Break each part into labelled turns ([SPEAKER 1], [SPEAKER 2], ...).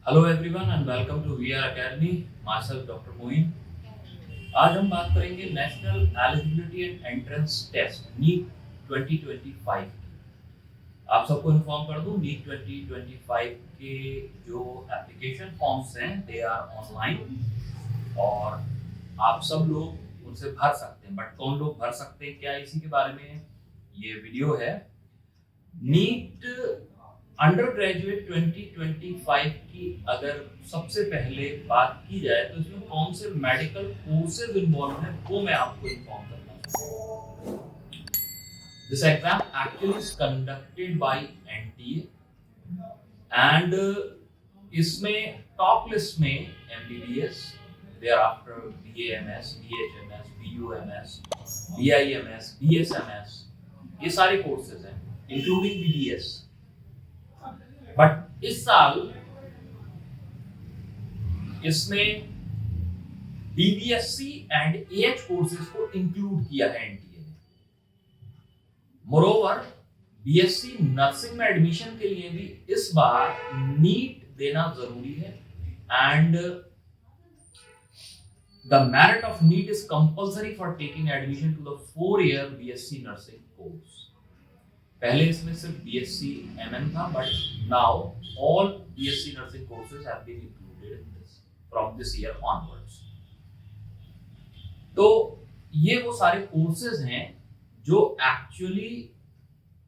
[SPEAKER 1] Hello everyone and welcome to VR academy. Myself doctor Moin. आज हम बात करेंगे national eligibility and entrance test NEET 2025 की। आप सबको इन्फॉर्म कर दूं, नीट 2025 के जो एप्लीकेशन फॉर्म्स हैं दे आर ऑनलाइन और आप सब लोग उनसे भर सकते हैं। बट कौन लोग भर सकते हैं, क्या इसी के बारे में ये वीडियो है। नीट अंडर ग्रेजुएट 2025 की अगर सबसे पहले बात की जाए तो इसमें कौन से मेडिकल कोर्सेज इन्वॉल्व हैं वो मैं आपको इन्फॉर्म करना चाहूँगा। This exam actually is conducted by NTA and इसमें टॉप लिस्ट में MBBS, there after BAMS, BHMS, BUMS, BIMS, BSMS, ये सारे कोर्सेज हैं इंक्लूडिंग बीडीएस। बट इस साल इसमें बीबीएससी एंड एएच कोर्सेज को इंक्लूड किया है एनटीए ने। मोरोवर बीएससी नर्सिंग में एडमिशन के लिए भी इस बार नीट देना जरूरी है and the merit of NEET is compulsory for taking admission to the 4-year BSc nursing course. पहले इसमें सिर्फ बीएससी एमएन था, but now all BSc nursing courses have been included in this from this year onwards. तो ये वो सारे courses हैं जो एक्चुअली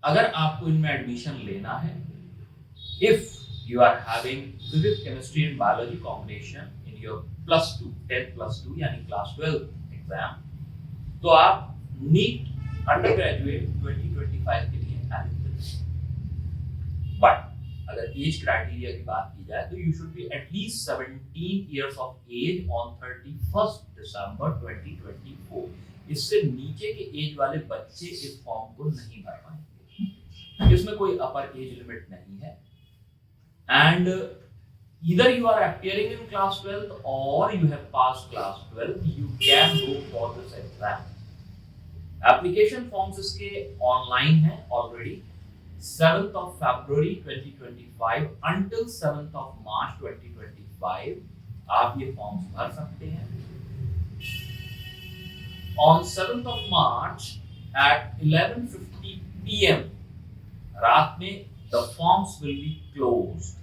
[SPEAKER 1] अगर आपको इनमें एडमिशन लेना है, if you are having physics, chemistry and biology combination in your +2 10+2 यानी क्लास 12 एग्जाम, तो आप नीट अंडर ग्रेजुएट 2025 के लिए बट अगर एज क्राइटेरिया की बात की जाए तो you should be at least 17 years of age on 31st December 2024। इससे नीचे के एज वाले बच्चे इस फॉर्म को नहीं भर पाएंगे। इसमें कोई अपर एज लिमिट नहीं है and either you are appearing in class 12th or you have passed class 12th, you can go for this exam. Application forms इसके ऑनलाइन है already. 7th of February 2025 until 7th of March 2025 आप ये forms भर सकते हैं। On 7th of March at 11:50 PM रात में the forms will be closed.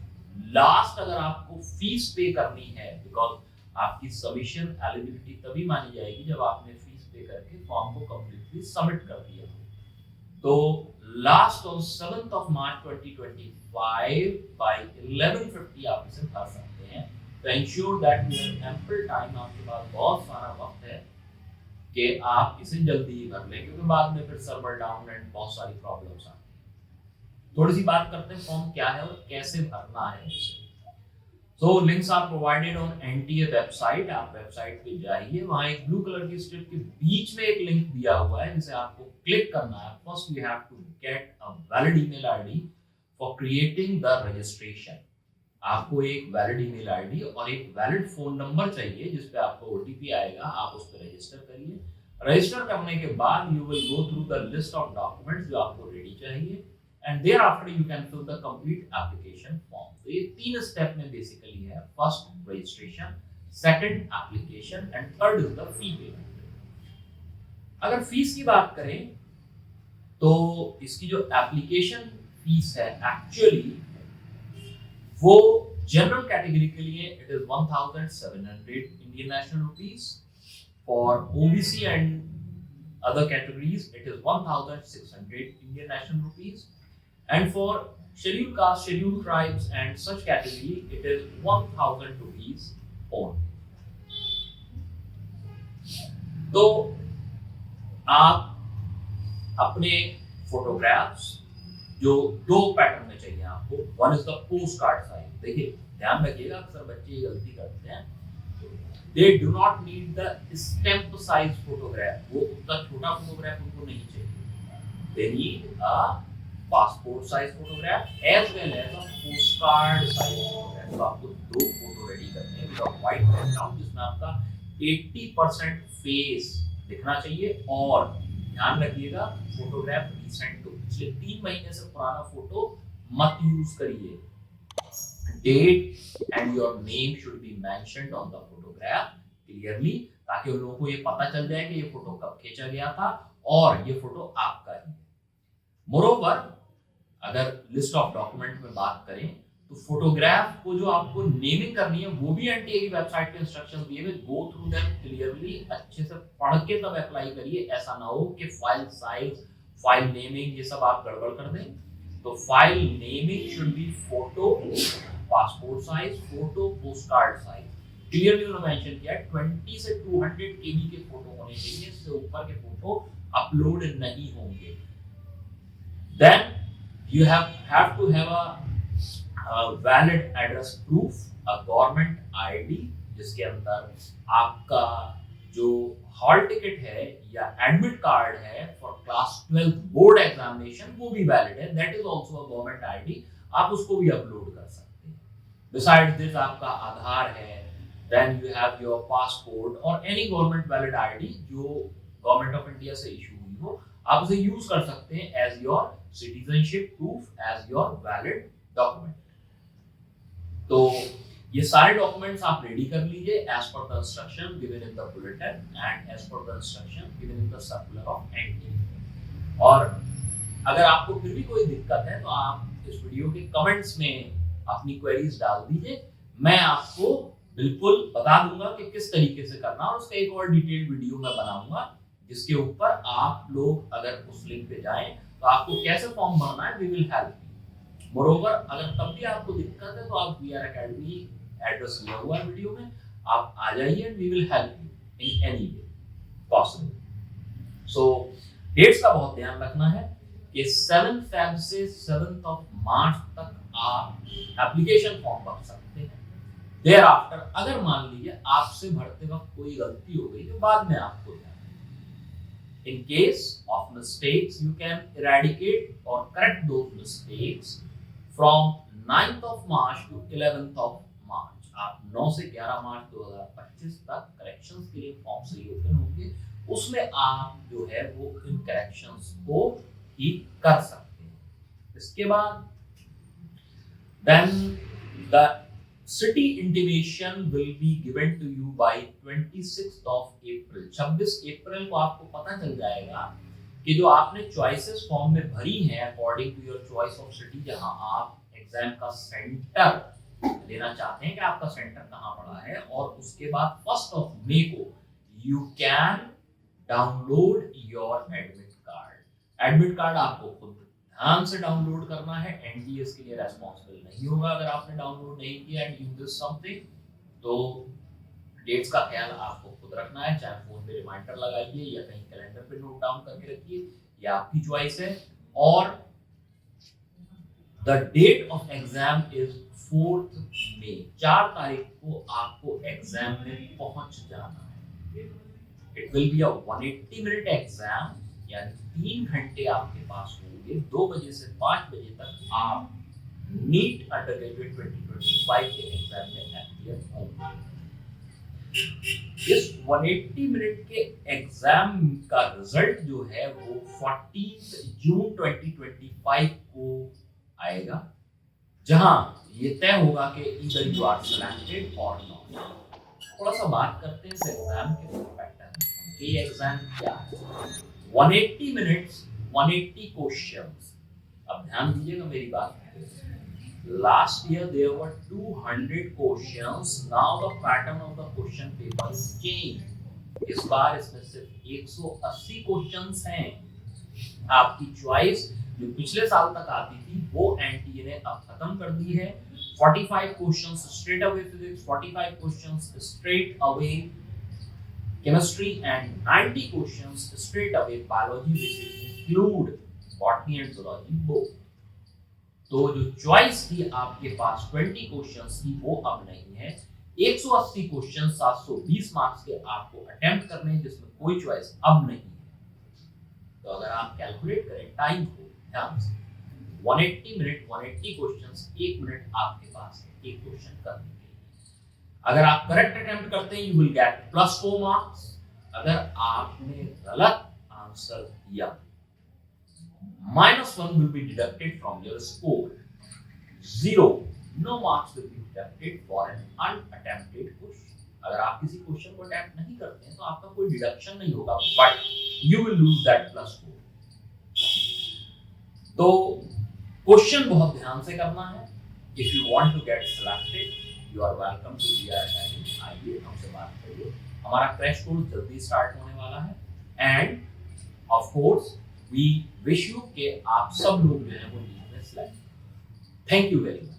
[SPEAKER 1] Last अगर आपको फीस पे करनी है, बिकॉज आपकी सबमिशन एलिजिबिलिटी तभी मानी जाएगी जब आपने फीस पे करके फॉर्म को कंप्लीटली सबमिट कर दिया। तो last on 7th of March 2025 by 11:50 आप इसे भर सकते हैं। तो ensure that you have ample time, आपके पास बहुत सारा वक्त है कि आप इसे जल्दी ही भर लें, क्योंकि बाद में फिर सर्वर डाउन एंड बहुत सारी प्रॉब्लम्स आती हैं। थोड़ी सी बात करते हैं फॉर्म क्या है और कैसे भरना है इसे। So links are provided on NTA website. आप वेबसाइट पे जाइए, वहां एक ब्लू कलर की स्ट्रिप के बीच में एक लिंक दिया हुआ है जिसे आपको क्लिक करना है। First you have to get a valid email ID for creating the registration. आपको एक वैलिड ईमेल आईडी और एक वैलिड फोन नंबर चाहिए जिस पे आपको ओटीपी आएगा। आप उस पर रजिस्टर करिए। रजिस्टर करने के बाद you will go through the list of documents जो आपको रेडी चाहिए and thereafter you can fill the complete application form. तो ये 3 स्टेप में बेसिकली है। First registration, second application and third is the fee payment. अगर फीस की बात करें तो इसकी जो एप्लीकेशन फीस है एक्चुअली वो जनरल कैटेगरी के लिए it is 1700 Indian national rupees. For OBC and other categories it is 1600 Indian national rupees. And for scheduled caste, scheduled tribes and such category, it is 1000 rupees only. तो आप अपने photographs जो 2 pattern में चाहिए आपको, one is the post card size. देखिए ध्यान रखिएगा, अक्सर बच्चे ये गलती करते हैं, they do not need the stamp size photograph। वो उतना छोटा फोटोग्राफ उनको नहीं चाहिए। they need a passport size photograph as well as a postcard size photograph। तो आपको 2 फोटो रेडी करने हैं विद व्हाइट बैकग्राउंड जिसमें आपका 80% फेस दिखना चाहिए। और ध्यान रखिएगा फोटोग्राफ रिसेंट, तो पिछले 3 महीने से पुराना फोटो मत यूज करिए। date and your name should be mentioned on the photograph clearly, ताकि उन लोगों को ये पता चल जाए कि ये फोटो कब खींचा गया था और ये फोटो आपका ही है। मोरोवर, अगर लिस्ट ऑफ डॉक्यूमेंट में बात करें तो फोटोग्राफ को जो आपको नेमिंग करनी है वो भी एनटीए की वेबसाइट पे इंस्ट्रक्शंस दिए हुए, गो थ्रू देम क्लियरली, अच्छे से पढ़ के तब अप्लाई करिए। ऐसा ना हो कि फाइल साइज, फाइल नेमिंग ये सब आप गड़बड़ कर दें। तो file naming should be photo passport size, photo postcard size, clearly उन्होंने मेंशन किया 20 से 200 केबी के फोटो होने चाहिए, इससे ऊपर के फोटो अपलोड नहीं होंगे। Then you have to have a valid address proof, a government ID जिसके अंदर आपका जो हॉल टिकट है या एडमिट कार्ड है फॉर क्लास 12 बोर्ड एग्जामिनेशन वो भी वैलिड है, that is also a government ID, आप उसको भी अपलोड कर सकते हैं। बिसाइड्स दिस आपका आधार है, then you have your passport और एनी गवर्नमेंट वैलिड आईडी जो गवर्नमेंट ऑफ इंडिया से इशू हुई हो, आप उसे यूज कर सकते हैं as your citizenship proof, as your valid document. तो ये सारे डॉक्यूमेंट्स आप रेडी कर लीजिए as per the instruction given in the bulletin and as per the instruction given in the circular of NTA. और अगर आपको फिर भी कोई दिक्कत है तो आप इस वीडियो के कमेंट्स में अपनी क्वेरीज डाल दीजिए, मैं आपको बिल्कुल बता दूंगा कि किस तरीके से करना, और उसका एक और डिटेल्ड वीडियो मैं बनाऊंगा जिसके ऊपर आप लोग अगर उस लिंक पे जाएं तो आपको कैसे फॉर्म भरना है, we will help you. Moreover, अगर तब भी आपको दिक्कत है तो आप VR Academy एड्रेस दिया हुआ है वीडियो में, आप आ जाइए and we will help you in any way possible. So dates का बहुत ध्यान रखना है कि 7 Feb से 7 मार्च तक आप एप्लीकेशन फॉर्म भर सकते हैं। देयर आफ्टर अगर मान लीजिए आपसे भरते वक्त कोई गलती हो गई तो बाद में आपको in case of mistakes you can eradicate or correct those mistakes from 9th of March to 11th of March। आप 9 से 11 मार्च 2025 तक करेक्शंस के लिए फॉर्म से ओपन होंगे, उसमें आप जो है वो इन करेक्शंस को ठीक कर सकते हैं। इसके बाद then the city intimation will be given to you by 26th of April। 26 अप्रैल को आपको पता चल जाएगा कि जो आपने चॉइसेस फॉर्म में भरी हैं according to your choice of city, जहां आप एग्जाम का सेंटर लेना चाहते हैं कि आपका सेंटर कहां पड़ा है, और उसके बाद 1 मई को you can download your admit card. Admit card आपको खुद ध्यान से डाउनलोड करना है, एनटीए इसके लिए रेस्पॉन्सिबल नहीं होगा अगर आपने डाउनलोड नहीं किया एंड यू मिस समथिंग। तो डेट्स का ख्याल आपको खुद रखना है, चाहे फोन में रिमाइंडर लगाइए या कहीं कैलेंडर पे नोट डाउन करके रखिए, ये आपकी चॉइस है। और the date of exam is 4 May, 4 तारीख को आपको एग्जाम में पहुंच जाना है। It will be a 180 minute exam, यानी 3 घंटे आपके पास होंगे। 2 बजे से 5 बजे तक आप नीट अंडर ग्रेजुएट 2025 के एग्जाम में अपीयर होंगे। इस 180 मिनट के एग्जाम का रिजल्ट जो है वो 14 जून 2025 को आएगा, जहां ये तय होगा कि ईदर यू आर सिलेक्टेड और नॉट। थोड़ा सा बात करते हैं इस एग्जाम के पैटर्न की। ये एग्जाम क्या है? 180 मिनट्स, 180 क्वेश्चंस। अब ध्यान दीजिएगा मेरी बात। Last year there were 200 questions. Now the pattern of the question paper is changed. इस बार इसमें सिर्फ 180 क्वेश्चंस हैं। आपकी चॉइस जो पिछले साल तक आती थी वो एनटीए ने अब खत्म कर दी है। 45 questions straight away physics, 45 questions straight away chemistry and 90 questions straight away biology, which include botany and zoology both। तो जो चॉइस थी आपके पास 20 क्वेश्चंस की वो अब नहीं है। 180 क्वेश्चन 720 मार्क्स के आपको अटेम्प्ट करने हैं, जिसमें कोई चॉइस अब नहीं है। तो अगर आप कैलकुलेट करें टाइम को ध्यान से, 180 मिनट 180 क्वेश्चंस, 1 मिनट आपके पास है एक क्वेश्चन करने के लिए। अगर आप करेक्ट अटेम्प्ट करते हैं यू विल गेट +4 मार्क्स। अगर आपने गलत आंसर दिया -1 will be deducted from your score। 0 no marks will be deducted for an unattempted question. अगर आप किसी क्वेश्चन को अटेम्प्ट नहीं करते हैं तो आपका कोई डिडक्शन नहीं होगा, but you will lose that plus 4. तो क्वेश्चन बहुत ध्यान से करना है. If you want to get selected, you are welcome to V R Academy. आइए हमसे बात करिए. हमारा क्रैश कोर्स जल्दी स्टार्ट होने वाला है, end of course we wish you कि आप सब लोग जो है वो नीट में select. Thank you very much.